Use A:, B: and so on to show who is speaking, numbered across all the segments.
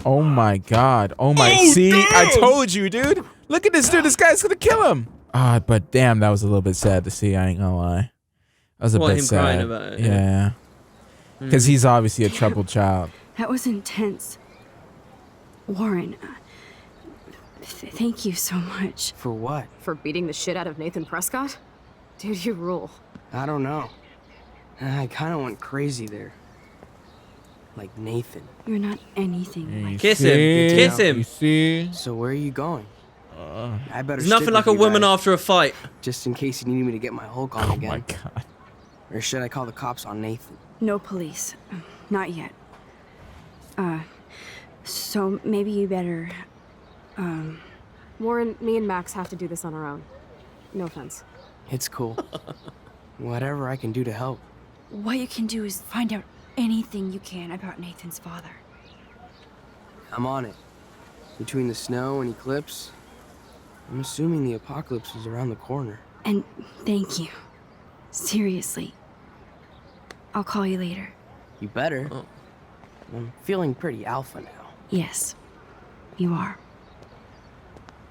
A: Oh my god. Oh my. See, I told you, dude. Look at this dude. This guy's gonna kill him. Ah, but damn, that was a little bit sad to see. I ain't gonna lie. That was a bit
B: him
A: sad.
B: crying about it,
A: Yeah. Because he's obviously a troubled child.
C: That was intense. Warren, thank you so much.
D: For what?
E: For beating the shit out of Nathan Prescott? Dude, you rule.
D: I don't know. I kind of went crazy there. Like Nathan.
C: You're not anything like
B: Kiss him. Kiss him.
A: You see?
D: So where are you going? I better.
B: There's nothing
D: stick
B: like
D: with
B: a
D: you
B: woman
D: guys,
B: after a fight.
D: just in case you need me to get my Hulk on
A: Oh
D: again.
A: my god.
D: Or should I call the cops on Nathan?
C: No police. Not yet. So maybe you better,
E: Warren, me and Max have to do this on our own. No offense.
D: It's cool. Whatever I can do to help.
C: what you can do is find out anything you can about Nathan's father.
D: I'm on it. Between the snow and eclipse, I'm assuming the apocalypse is around the corner.
C: And thank you. Seriously. I'll call you later.
D: You better.
B: Oh.
D: I'm feeling pretty alpha now.
C: Yes, you are.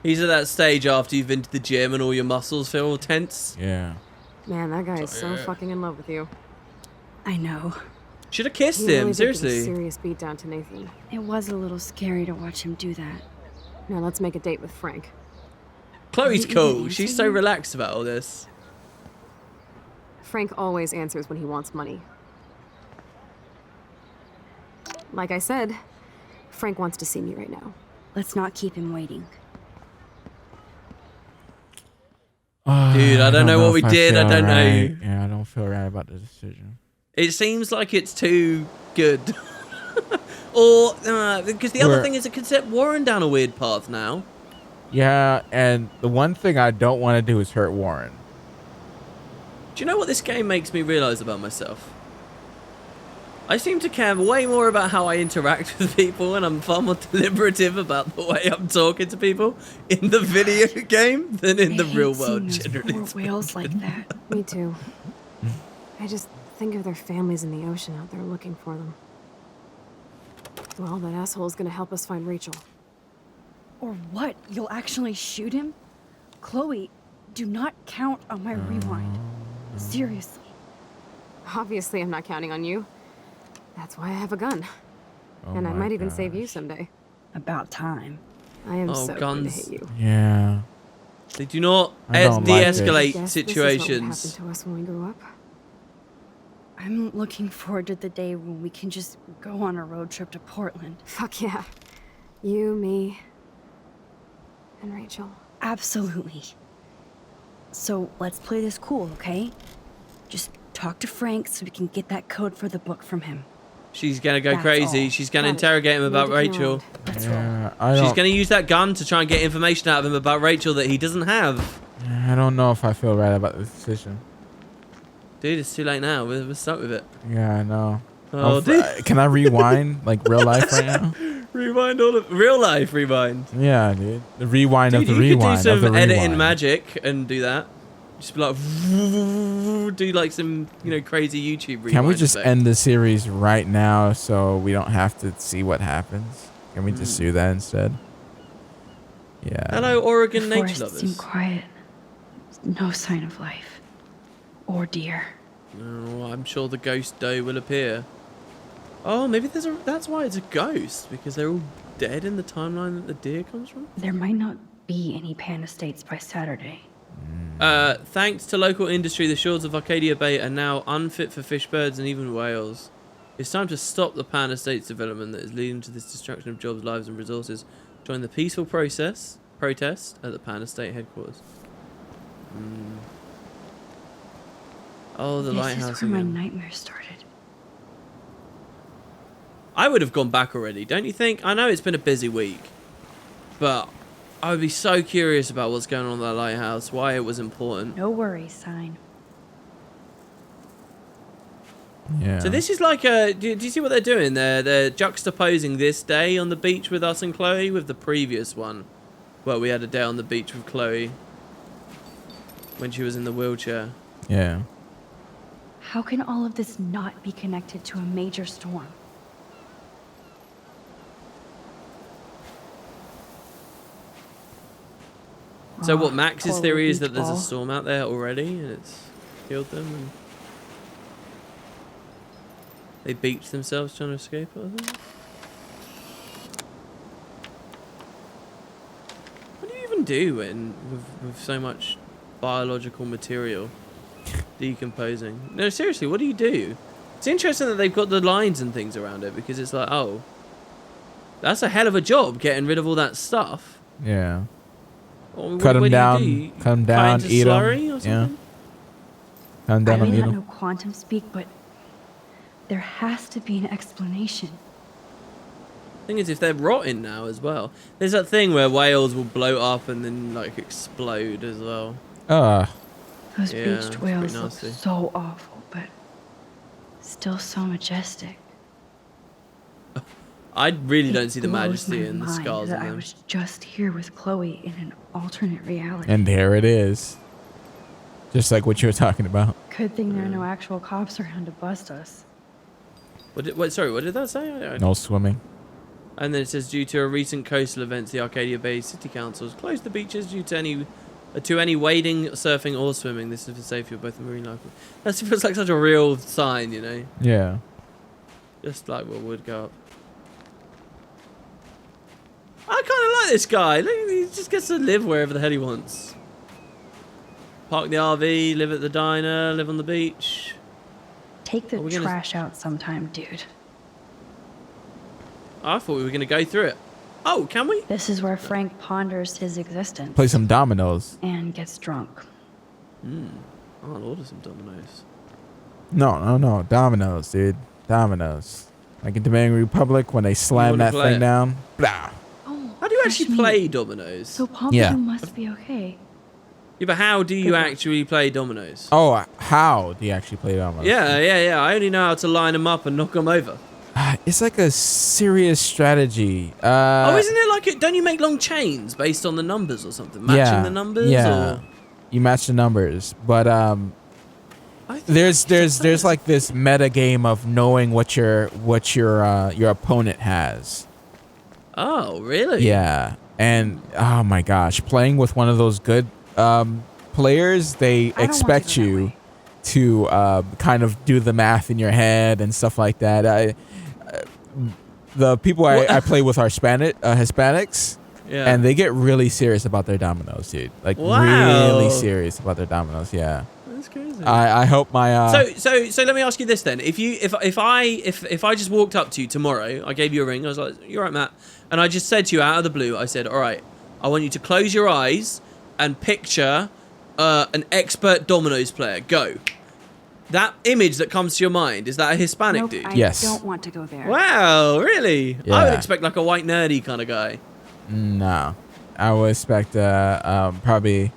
B: He's at that stage after you've been to the gym and all your muscles feel all tense.
A: Yeah.
E: Man, that guy is so fucking in love with you.
C: I know.
B: Should have kissed
E: He really
B: him,
E: did give a
B: seriously.
E: serious beat down to Nathan.
C: It was a little scary to watch him do that.
E: Now let's make a date with Frank.
B: Chloe's
C: Did you
B: cool.
C: even
B: She's
C: answer
B: so
C: you?
B: relaxed about all this.
E: Frank always answers when he wants money. Like I said, Frank wants to see me right now.
C: Let's not keep him waiting.
B: Dude, I don't know what we
A: if I
B: did. I
A: feel
B: don't know.
A: right. Yeah, I don't feel right about the decision.
B: It seems like it's too good. Or, because the other
A: We're-
B: thing is it could set Warren down a weird path now.
A: Yeah, and the one thing I don't want to do is hurt Warren.
B: Do you know what this game makes me realize about myself? I seem to care way more about how I interact with people, and I'm far more deliberative about the way I'm talking to people in the video game than in the
C: I hate
B: real
C: seeing
B: world,
C: those
B: generally.
C: poor whales like that.
E: Me too. I just think of their families in the ocean out there looking for them. Well, that asshole's gonna help us find Rachel.
C: Or what? You'll actually shoot him? Chloe, do not count on my rewind. Seriously.
E: Obviously, I'm not counting on you. That's why I have a gun.
A: Oh
E: And I
A: my
E: might even save you
A: gosh.
E: someday.
C: About time.
E: I am
B: Oh,
E: so going to
B: guns.
E: hit you.
A: Yeah.
B: They do not
A: I don't like it.
B: de-escalate
E: Guess this is what would
B: situations.
E: happen to us when we grew up.
C: I'm looking forward to the day when we can just go on a road trip to Portland.
E: Fuck yeah. You, me, and Rachel.
C: Absolutely. So let's play this cool, okay? Just talk to Frank so we can get that code for the book from him.
B: She's gonna go
C: That's
B: crazy.
C: all.
B: She's gonna
E: Got it.
B: interrogate him
E: No
B: about
E: dicking
B: Rachel.
E: around.
C: Let's roll.
A: Yeah, I
B: She's
A: don't.
B: gonna use that gun to try and get information out of him about Rachel that he doesn't have.
A: I don't know if I feel right about this decision.
B: Dude, it's too late now. We're stuck with it.
A: Yeah, I know.
B: Oh, dude.
A: Can I rewind like real life right now?
B: Rewind all of real life. Rewind.
A: Yeah, dude. The rewind
B: Dude,
A: of the
B: you
A: rewind
B: could do
A: of the
B: some editing
A: rewind.
B: magic and do that. Just be like, do like some, crazy YouTube rewind.
A: Can we just
B: effect.
A: end the series right now so we don't have to see what happens? Can we just do that instead? Yeah.
B: Hello, Oregon
C: The
B: nature
C: forest seemed
B: lovers.
C: quiet. No sign of life. Or deer.
B: Oh, I'm sure the ghost doe will appear. Oh, maybe that's why it's a ghost, because they're all dead in the timeline that the deer comes from.
C: There might not be any Pan Estates by Saturday.
B: Thanks to local industry, the shores of Arcadia Bay are now unfit for fish, birds, and even whales. It's time to stop the Pan Estates development that is leading to this destruction of jobs, lives, and resources. Join the peaceful protest at the Pan Estate headquarters. Oh, the
C: This
B: lighthouse
C: is where my
B: again.
C: nightmare started.
B: I would have gone back already, don't you think? I know it's been a busy week, but I would be so curious about what's going on at that lighthouse, why it was important.
C: No worries, sign.
A: Yeah.
B: So this is like a... Do you see what they're doing? They're juxtaposing this day on the beach with us and Chloe with the previous one. Well, we had a day on the beach with Chloe when she was in the wheelchair.
A: Yeah.
C: How can all of this not be connected to a major storm?
B: So what
C: Aw,
B: Max's
C: poor
B: theory is
C: beach
B: that there's a
C: ball.
B: storm out there already and it's killed them and they beached themselves trying to escape it, I think. What do you even do with so much biological material decomposing? No, seriously, what do you do? It's interesting that they've got the lines and things around it because it's like, oh, that's a hell of a job getting rid of all that stuff.
A: Yeah.
B: Well,
A: Cut 'em
B: what
A: down,
B: do you do? You
A: cut 'em
B: cut
A: down,
B: into
A: eat 'em,
B: slurry or
A: yeah.
B: something?
A: Come
C: I
A: down on
C: may
A: you
C: not
A: know.
C: know quantum speak, but there has to be an explanation.
B: Thing is, if they're rotting now as well, there's that thing where whales will blow up and then like explode as well.
C: Those
B: Yeah, it's
C: beached
B: pretty
C: whales look
B: nasty.
C: so awful, but still so majestic.
B: I really don't see the
C: It blows
B: majesty
C: my
B: in the
C: mind
B: skulls
C: that
B: in
C: I
B: them.
C: was just here with Chloe in an alternate reality.
A: And there it is. Just like what you were talking about.
C: Good thing there are no actual cops around to bust us.
B: Sorry, what did that say?
A: No swimming.
B: And then it says, due to a recent coastal events, the Arcadia Bay City Council has closed the beaches due to any wading, surfing, or swimming. This is for safety of both the marine life. That feels like such a real sign, you know?
A: Yeah.
B: Just like what would go up. I kind of like this guy. Look, he just gets to live wherever the hell he wants. Park the RV, live at the diner, live on the beach.
C: Take the
B: Are we gonna-
C: trash out sometime, dude.
B: I thought we were going to go through it. Oh, can we?
C: This is where Frank ponders his existence
A: Play some dominoes.
C: and gets drunk.
B: I'll order some Dominoes.
A: No. Dominoes, dude. Dominoes. Like in Dominican Republic when they slam
B: wanna
A: that
B: play
A: thing
B: it?
A: down. Blah.
C: Oh,
B: How do you
C: fresh
B: actually
C: meat.
B: play Dominoes?
C: So Pompidou
A: Yeah.
C: must be okay.
B: Yeah, but how do you
C: Good luck.
B: actually play Dominoes?
A: Oh, how do you actually play dominoes?
B: Yeah. I only know how to line them up and knock them over.
A: It's like a serious strategy.
B: Oh, isn't it like it? Don't you make long chains based on the numbers or something? Matching the numbers?
A: Yeah.
B: Or?
A: You match the numbers, but
B: I think
A: there's like this meta game of knowing what your opponent has.
B: Oh, really?
A: Yeah, and oh my gosh, playing with one of those good players, they
C: I don't want to
A: expect
C: go that
A: you
C: way.
A: to kind of do the math in your head and stuff like that. The people I play with are Hispanics,
B: Yeah.
A: and they get really serious about their dominoes, dude. Like
B: Wow.
A: really serious about their dominoes. Yeah.
B: That's crazy.
A: I hope my
B: So let me ask you this then: if I just walked up to you tomorrow, I gave you a ring, I was like, "You're right, Matt," and I just said to you out of the blue, I said, "All right, I want you to close your eyes and picture an expert dominoes player. Go." That image that comes to your mind, is that a Hispanic
C: Nope,
B: dude?
C: I
A: Yes.
C: don't want to go there.
B: Wow, really? I would
A: Yeah.
B: expect like a white nerdy kind of guy.
A: no, I would expect probably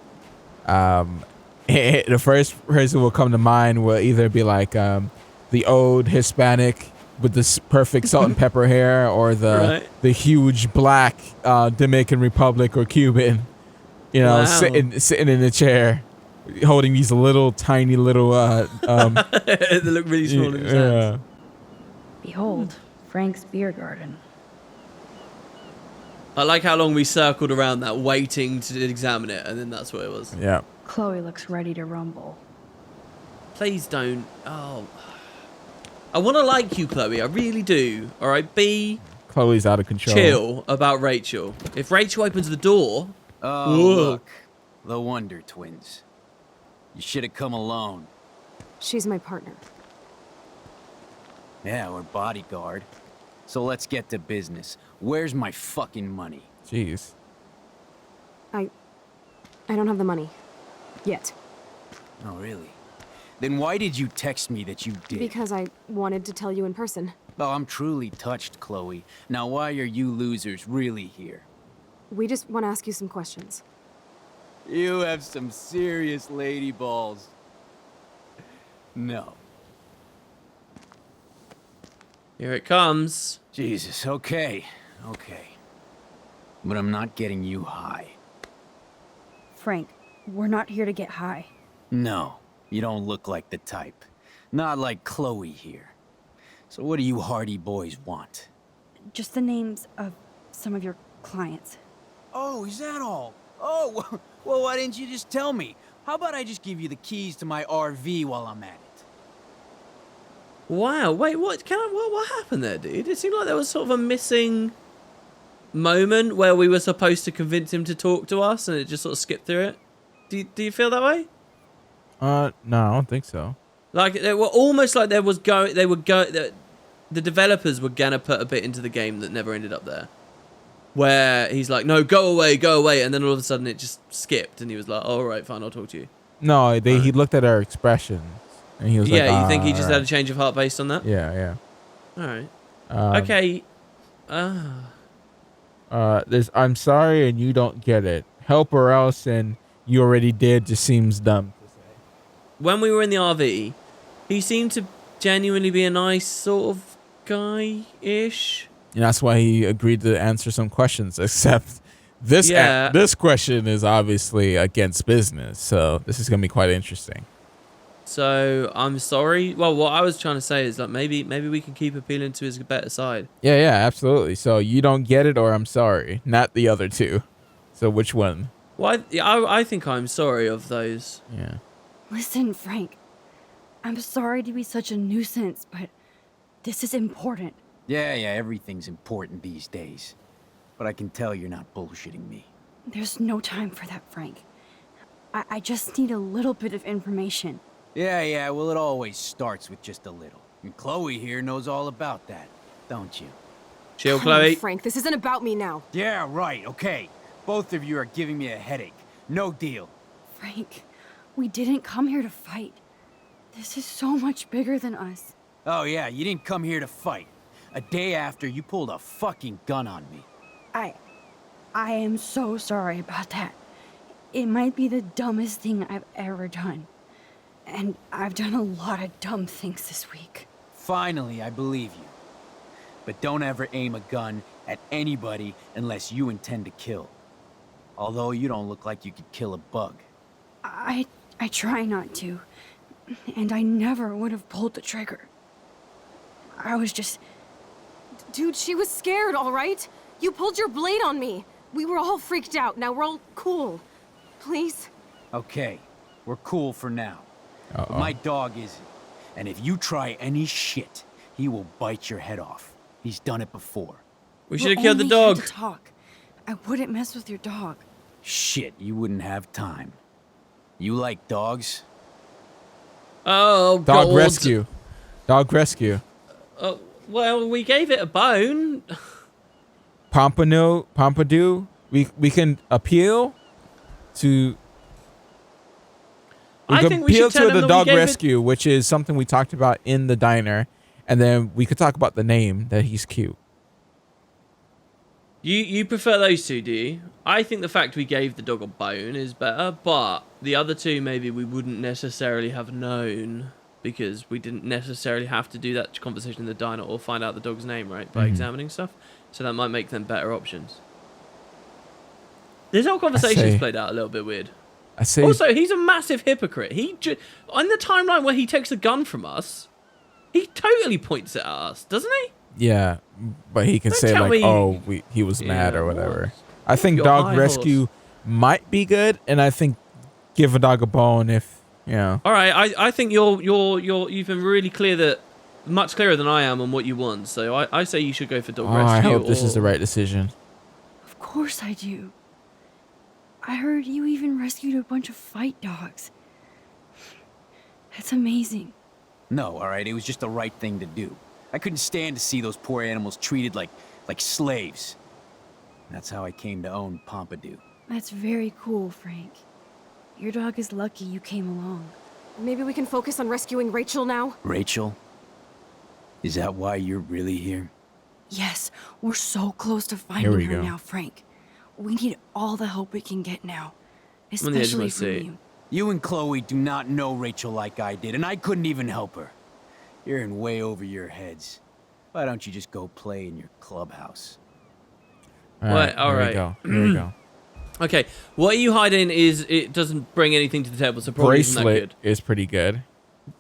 A: the first person who will come to mind will either be like the old Hispanic with this perfect salt and pepper hair, or the huge black Dominican Republic or Cuban, you know,
B: Wow.
A: sitting in a chair, holding these tiny little
B: They look really small in his hands.
C: Behold, Frank's beer garden.
B: I like how long we circled around that, waiting to examine it, and then that's what it was.
A: Yeah.
C: Chloe looks ready to rumble.
B: Please don't. Oh, I want to like you, Chloe. I really do. All right, be
A: Chloe's out of control.
B: chill about Rachel. If Rachel opens the door,
F: Oh,
B: Whoa.
F: look. The Wonder Twins. You should have come alone.
E: She's my partner.
F: Yeah, we're bodyguard. So let's get to business. Where's my fucking money?
A: Jeez.
E: I don't have the money. Yet.
F: Oh, really? Then why did you text me that you did?
E: Because I wanted to tell you in person.
F: Oh, I'm truly touched, Chloe. Now, why are you losers really here?
E: We just want to ask you some questions.
F: You have some serious lady balls. No.
B: here it comes.
F: Jesus, okay. But I'm not getting you high.
C: Frank, we're not here to get high.
F: No, you don't look like the type. Not like Chloe here. So what do you hardy boys want?
C: Just the names of some of your clients.
F: Oh, is that all? Oh, well, why didn't you just tell me? How about I just give you the keys to my RV while I'm at it?
B: Wow, wait, what? What happened there, dude? It seemed like there was sort of a missing moment where we were supposed to convince him to talk to us, and it just sort of skipped through it. Do you feel that way?
A: No, I don't think so.
B: Like they were almost like the developers were gonna put a bit into the game that never ended up there, where he's like, no, go away, and then all of a sudden it just skipped, and he was like, all right, fine, I'll talk to you.
A: No, he looked at our expressions, and he was like,
B: yeah, you think he just
A: right.
B: had a change of heart based on that?
A: Yeah.
B: All right. Okay.
A: There's I'm sorry and you don't get it. Help or else, and you already did just seems dumb to say.
B: When we were in the RV, he seemed to genuinely be a nice sort of guy-ish.
A: And that's why he agreed to answer some questions, except this this question is obviously against business, so this is going to be quite interesting.
B: So, I'm sorry. Well, what I was trying to say is like maybe we can keep appealing to his better side.
A: Yeah, absolutely. So you don't get it or I'm sorry, not the other two. So which one?
B: Well, I think I'm sorry of those.
A: Yeah.
C: Listen, Frank. I'm sorry to be such a nuisance, but this is important.
F: Yeah, everything's important these days. But I can tell you're not bullshitting me.
C: There's no time for that, Frank. I just need a little bit of information.
F: Yeah, well, it always starts with just a little. And Chloe here knows all about that, don't you?
B: Chill,
E: Come on,
B: Chloe.
E: Frank, this isn't about me now.
F: Yeah, right, okay. Both of you are giving me a headache. No deal.
C: Frank, we didn't come here to fight. This is so much bigger than us.
F: Oh yeah, you didn't come here to fight. A day after, you pulled a fucking gun on me.
C: I am so sorry about that. It might be the dumbest thing I've ever done. And I've done a lot of dumb things this week.
F: Finally, I believe you. But don't ever aim a gun at anybody unless you intend to kill. Although you don't look like you could kill a bug.
C: I try not to. And I never would have pulled the trigger. I was just...
E: Dude, she was scared, all right? You pulled your blade on me. We were all freaked out. Now we're all cool. Please?
F: Okay, we're cool for now. But my dog isn't. And if you try any shit, he will bite your head off. He's done it before.
B: We should have killed the dog.
C: To talk. I wouldn't mess with your dog.
F: Shit, you wouldn't have time. You like dogs?
B: Oh,
A: Dog
B: God.
A: rescue. Dog rescue.
B: Well, we gave it a bone.
A: Pompidou. We can appeal to... We could appeal to the dog rescue, which is something we talked about in the diner. And then we could talk about the name, that he's cute.
B: You prefer those two, do you? I think the fact we gave the dog a bone is better, but the other two maybe we wouldn't necessarily have known because we didn't necessarily have to do that conversation in the diner or find out the dog's name, right, by examining stuff. So that might make them better options. This whole conversation's played out a little bit weird. Also, he's a massive hypocrite. On the timeline where he takes a gun from us, he totally points it at us, doesn't he?
A: Yeah, but he can say like, "Oh, he was mad" or whatever. I think dog rescue might be good, and I think give a dog a bone if you know.
B: All right, I think you've been really clear that much clearer than I am on what you want. So I say you should go for dog rescue.
A: I hope this is the right decision.
C: Of course I do. I heard you even rescued a bunch of fight dogs. That's amazing.
F: No, all right, it was just the right thing to do. I couldn't stand to see those poor animals treated like slaves. That's how I came to own Pompidou.
C: That's very cool, Frank. Your dog is lucky you came along.
E: Maybe we can focus on rescuing Rachel now?
F: Rachel? Is that why you're really here?
C: Yes, we're so close to finding her now, Frank. We need all the help we can get now, especially from you.
F: You and Chloe do not know Rachel like I did, and I couldn't even help her. You're in way over your heads. Why don't you just go play in your clubhouse?
A: All right. Here we go.
B: Okay, what you hiding is it doesn't bring anything to the table, so probably isn't that good.
A: Bracelet is pretty good.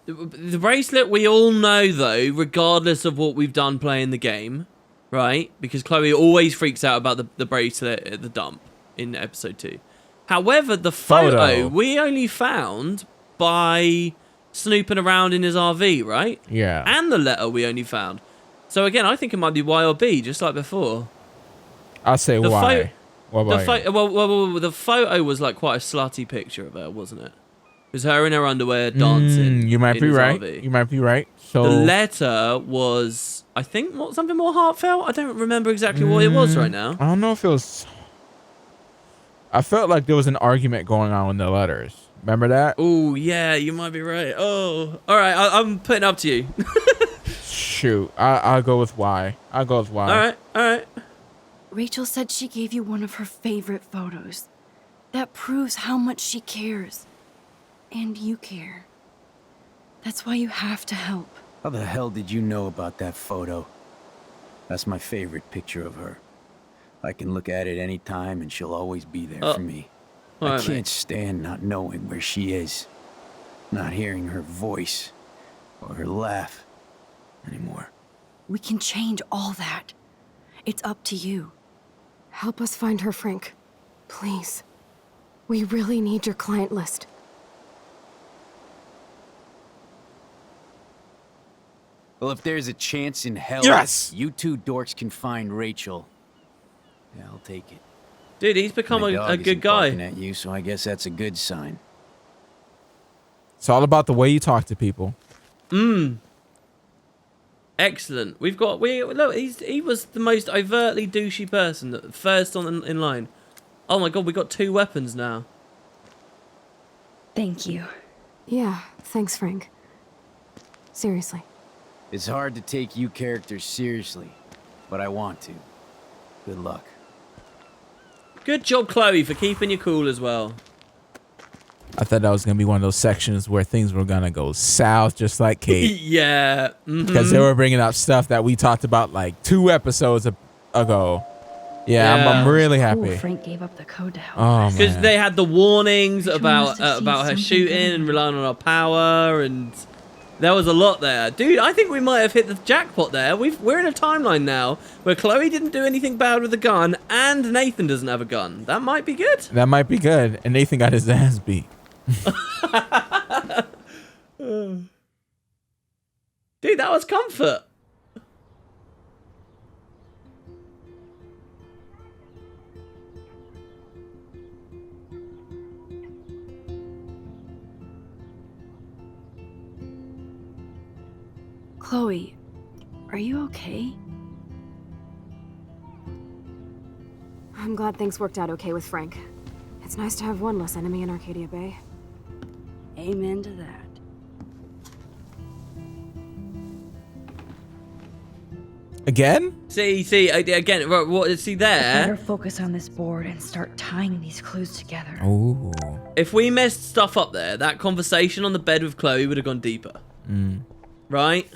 B: The bracelet we all know though, regardless of what we've done playing the game, right? Because Chloe always freaks out about the bracelet at the dump in episode 2. However, the photo we only found by snooping around in his RV, right?
A: Yeah.
B: And the letter we only found. So again, I think it might be Y or B, just like before.
A: I'll say Y. What about you?
B: Well, the photo was like quite a slutty picture of her, wasn't it? It was her in her underwear dancing.
A: You might
B: in
A: be
B: his
A: right.
B: RV.
A: You might be right. So
B: the letter was, I think, something more heartfelt. I don't remember exactly what it was right now.
A: I don't know if it was. I felt like there was an argument going on in the letters. Remember that?
B: Oh yeah, you might be right. Oh, all right. I'm putting it up to you.
A: Shoot, I'll go with Y. I'll go with Y.
B: All right.
C: Rachel said she gave you one of her favorite photos. That proves how much she cares. And you care. That's why you have to help.
F: How the hell did you know about that photo? That's my favorite picture of her. I can look at it any time and she'll always be there for me. I can't stand not knowing where she is. Not hearing her voice or her laugh anymore.
C: We can change all that. It's up to you.
E: Help us find her, Frank. Please. We really need your client list.
F: Well, if there's a chance in hell,
A: Yes!
F: you two dorks can find Rachel. Yeah, I'll take it.
B: Dude, he's become
F: My
B: a
F: dog
B: good
F: isn't
B: guy.
F: barking at you, so I guess that's a good sign.
A: It's all about the way you talk to people.
B: Excellent. Look. He was the most overtly douchey person, first in line. Oh my god, we got 2 weapons now.
C: Thank you.
E: Yeah, thanks, Frank. Seriously.
F: It's hard to take you characters seriously, but I want to. Good luck.
B: Good job, Chloe, for keeping you cool as well.
A: I thought that was gonna be one of those sections where things were gonna go south, just like Kate,
B: Yeah.
A: because they were bringing up stuff that we talked about like 2 episodes ago. Yeah,
B: Yeah.
A: I'm really
C: Ooh,
A: happy.
C: Frank gave up the code to help
A: Oh
C: us.
B: Because
A: man.
B: they had the warnings
C: Rachel
B: about
C: must have seen
B: her
C: something
B: shooting
C: good in
B: and
C: her.
B: relying on our power, and there was a lot there. Dude, I think we might have hit the jackpot there. We're in a timeline now where Chloe didn't do anything bad with a gun and Nathan doesn't have a gun. That might be good.
A: That might be good. And Nathan got his ass beat.
B: Dude, that was comfort.
C: Chloe, are you okay?
E: I'm glad things worked out okay with Frank. It's nice to have one less enemy in Arcadia Bay.
C: Amen to that.
A: Again?
B: See, again, see
C: Better
B: there.
C: focus on this board and start tying these clues together.
A: Ooh.
B: If we messed stuff up there, that conversation on the bed with Chloe would have gone deeper. Right?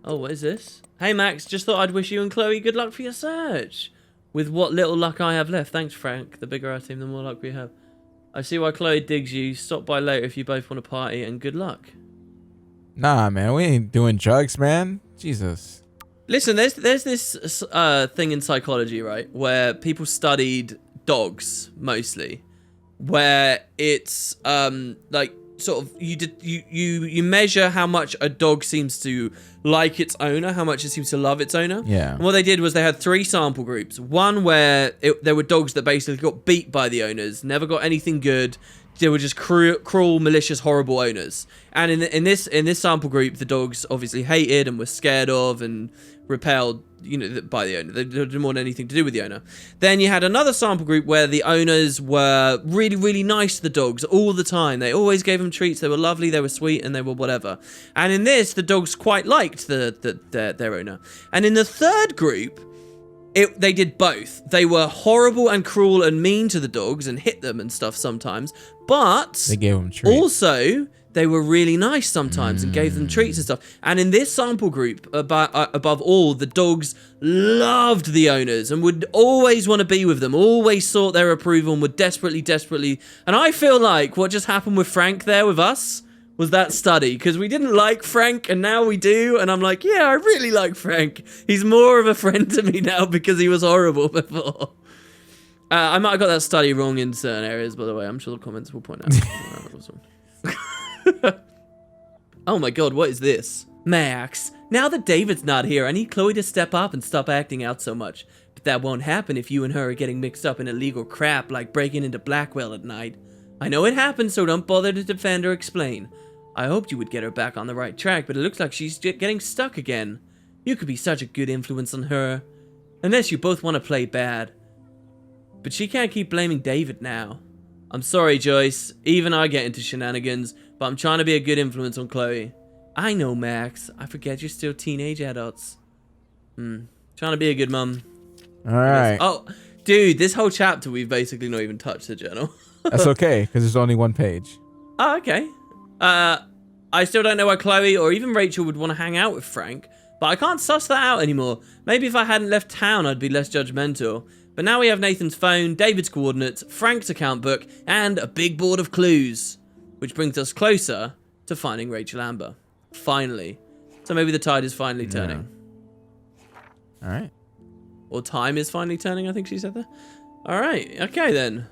B: Oh, what is this? Hey, Max, just thought I'd wish you and Chloe good luck for your search. With what little luck I have left. Thanks, Frank. The bigger our team, the more luck we have. I see why Chloe digs you. Stop by later if you both want to party, and good luck.
A: Nah, man, we ain't doing drugs, man. Jesus.
B: Listen, there's this thing in psychology, right, where people studied dogs mostly, where it's like sort of you measure how much a dog seems to like its owner, how much it seems to love its owner.
A: Yeah.
B: And what they did was they had 3 sample groups. One where there were dogs that basically got beat by the owners, never got anything good. They were just cruel, malicious, horrible owners. And in this sample group, the dogs obviously hated and were scared of and repelled, by the owner. They didn't want anything to do with the owner. Then you had another sample group where the owners were really, really nice to the dogs all the time. They always gave them treats. They were lovely. They were sweet, and they were whatever. And in this, the dogs quite liked their owner. And in the third group, they did both. They were horrible and cruel and mean to the dogs and hit them and stuff sometimes, but
A: They gave them treats.
B: also they were really nice sometimes and gave them treats and stuff. And in this sample group, above all, the dogs loved the owners and would always want to be with them, always sought their approval and would desperately. And I feel like what just happened with Frank there with us was that study, because we didn't like Frank and now we do, and I'm like, yeah, I really like Frank. He's more of a friend to me now because he was horrible before. I might have got that study wrong in certain areas, by the way. I'm sure the comments will point out. Oh my god, what is this? Max, now that David's not here, I need Chloe to step up and stop acting out so much. But that won't happen if you and her are getting mixed up in illegal crap like breaking into Blackwell at night. I know it happened, so don't bother to defend or explain. I hoped you would get her back on the right track, but it looks like she's getting stuck again. You could be such a good influence on her. Unless you both want to play bad. But she can't keep blaming David now. I'm sorry, Joyce. Even I get into shenanigans, but I'm trying to be a good influence on Chloe. I know, Max. I forget you're still teenage adults. Trying to be a good mum.
A: Alright.
B: Oh, dude, this whole chapter we've basically not even touched the journal.
A: That's okay, because there's only one page.
B: Oh, okay. I still don't know why Chloe or even Rachel would want to hang out with Frank, but I can't suss that out anymore. Maybe if I hadn't left town, I'd be less judgmental. But now we have Nathan's phone, David's coordinates, Frank's account book, and a big board of clues, which brings us closer to finding Rachel Amber. Finally. So maybe the tide is finally turning.
A: All right.
B: Or time is finally turning, I think she said there. All right. Okay, then.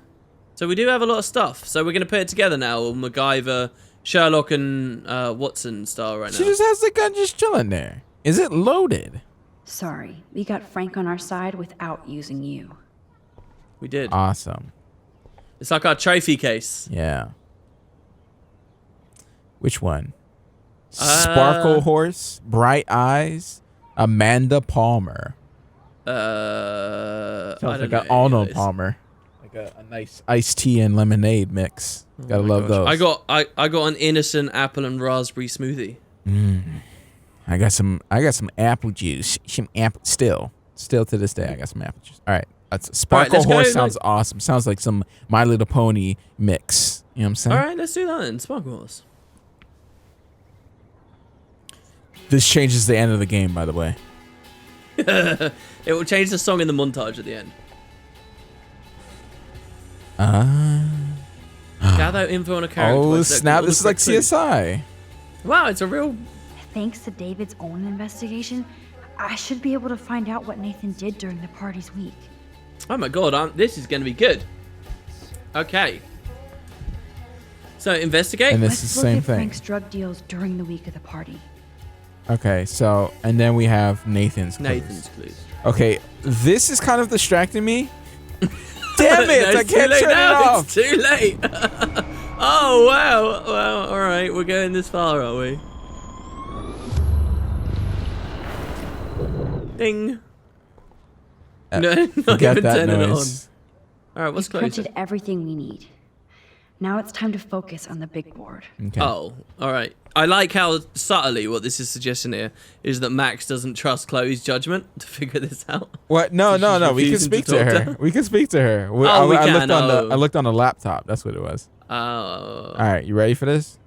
B: So we do have a lot of stuff. So we're going to put it together now, or MacGyver, Sherlock, and Watson style right now.
A: She just has the gun just chilling there. Is it loaded?
C: Sorry, we got Frank on our side without using you.
B: We did.
A: Awesome.
B: It's like our trophy case.
A: Yeah. Which one? Sparkle Horse, Bright Eyes, Amanda Palmer.
B: Sounds
A: like an Arnold Palmer. Like a nice iced tea and lemonade mix. Gotta love those.
B: I got an innocent apple and raspberry smoothie.
A: I got some apple juice. Some apple still to this day. I got some apple juice. All right, that's Sparkle Horse. Sounds awesome. Sounds like some My Little Pony mix. You know what I'm saying?
B: All right, let's do that then. Sparkle Horse.
A: This changes the end of the game, by the way.
B: It will change the song in the montage at the end. Gather info on a character.
A: Oh snap! This is like CSI.
B: Wow, it's a real.
C: Thanks to David's own investigation, I should be able to find out what Nathan did during the party's week.
B: Oh my god, this is going to be good. Okay. So, investigate.
A: And this
C: Let's
A: is the
C: look
A: same
C: at
A: thing.
C: Frank's drug deals during the week of the party.
A: Okay, so, and then we have Nathan's clues. Okay, this is kind of distracting me. Damn it, I can't turn it off.
B: It's too late. Oh, wow. Well, all right, we're going this far, are we? Ding. No, not
A: Forget
B: even
A: that
B: turning
A: noise.
B: it on. All right, what's
C: We've printed
B: closer?
C: everything we need. Now it's time to focus on the big board.
A: Okay.
B: Oh, all right. I like how subtly what this is suggesting here is that Max doesn't trust Chloe's judgment to figure this out.
A: What? No. We can
B: refusing
A: speak
B: to
A: to
B: talk to
A: her.
B: her?
A: We can speak to her.
B: Oh, we can.
A: I looked on the laptop. That's what it was.
B: Oh.
A: All right, you ready for this?